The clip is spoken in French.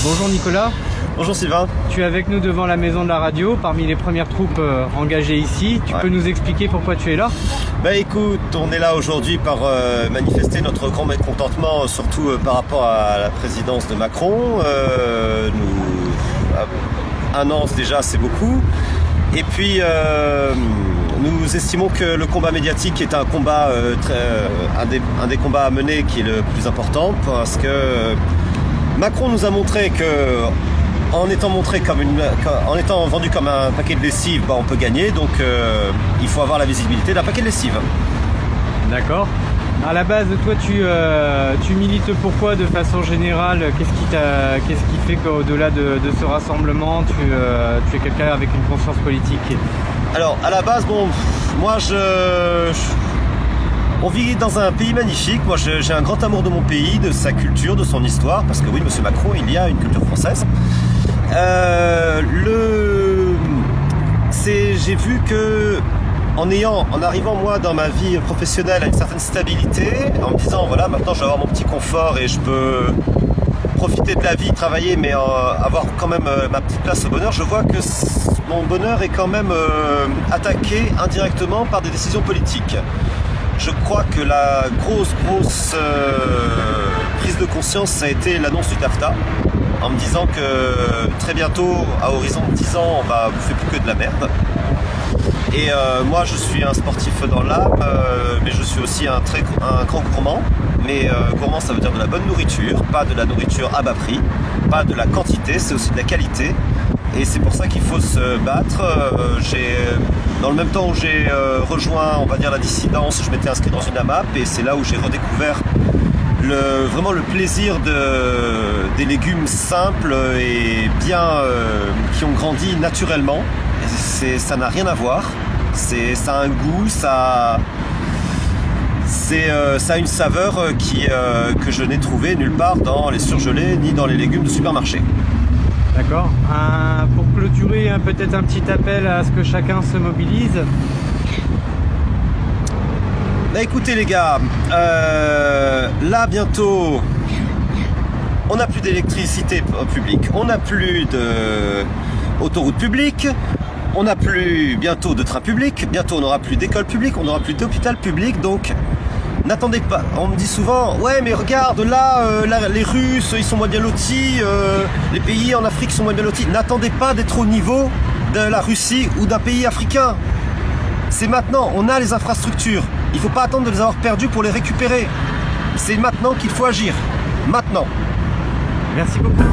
Bonjour Nicolas. Bonjour Sylvain. Tu es avec nous devant la maison de la radio, parmi les premières troupes engagées ici. Tu peux nous expliquer pourquoi tu es là? Bah écoute, on est là aujourd'hui par manifester notre grand mécontentement, surtout par rapport à la présidence de Macron. Un an déjà, c'est beaucoup. Et puis, nous estimons que le combat médiatique est un combat, un des combats à mener qui est le plus important, parce que Macron nous a montré que en étant vendu comme un paquet de lessive, on peut gagner. Donc il faut avoir la visibilité d'un paquet de lessive. D'accord. À la base, toi, tu milites pourquoi de façon générale? Qu'est-ce qui fait qu'au-delà de ce rassemblement, tu es quelqu'un avec une conscience politique? Alors, à la base, moi, on vit dans un pays magnifique. Moi, j'ai un grand amour de mon pays, de sa culture, de son histoire, parce que oui, monsieur Macron, il y a une culture française. J'ai vu que en arrivant moi dans ma vie professionnelle à une certaine stabilité, en me disant voilà, maintenant je vais avoir mon petit confort et je peux profiter de la vie, travailler, mais avoir quand même ma petite place au bonheur, je vois que mon bonheur est quand même attaqué indirectement par des décisions politiques. Je crois que la grosse prise de conscience, ça a été l'annonce du TAFTA, en me disant que très bientôt, à horizon de 10 ans, on va bouffer plus que de la merde. Et moi, je suis un sportif dans l'âme, mais je suis aussi un grand gourmand. Mais gourmand, ça veut dire de la bonne nourriture, pas de la nourriture à bas prix, pas de la quantité, c'est aussi de la qualité. Et c'est pour ça qu'il faut se battre. Dans le même temps où j'ai rejoint, on va dire, la dissidence, je m'étais inscrit dans une AMAP, et c'est là où j'ai redécouvert vraiment le plaisir des légumes simples et bien qui ont grandi naturellement. Ça n'a rien à voir. Ça a un goût, ça a une saveur que je n'ai trouvé nulle part dans les surgelés ni dans les légumes de supermarché. D'accord. Pour clôturer, peut-être un petit appel à ce que chacun se mobilise. Bah écoutez les gars, là bientôt, on n'a plus d'électricité publique, on n'a plus d'autoroute publique, on n'a plus bientôt de train public, bientôt on n'aura plus d'école publique, on n'aura plus d'hôpital public, donc n'attendez pas. On me dit souvent, ouais mais regarde là, les Russes ils sont moins bien lotis, les pays en Afrique sont moins bien lotis. N'attendez pas d'être au niveau de la Russie ou d'un pays africain. C'est maintenant, on a les infrastructures. Il ne faut pas attendre de les avoir perdues pour les récupérer. C'est maintenant qu'il faut agir. Maintenant. Merci beaucoup.